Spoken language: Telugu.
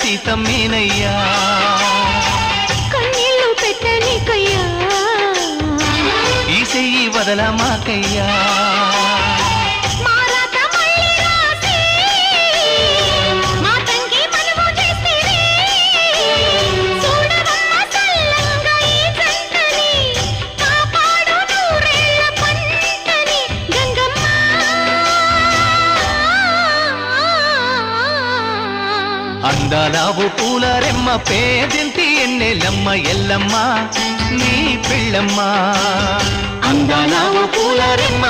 సీతమ్మేనయ్యా కన్నీళ్ళు పెట్టనికయ్యా ఈ చెయ్యి వదలమాకయ్యా అందాలావు పూల రెమ్మ పేదింటి ఎన్నెలమ్మ ఎల్లమ్మ నీ పిల్లమ్మ అందాలావు పూల రెమ్మ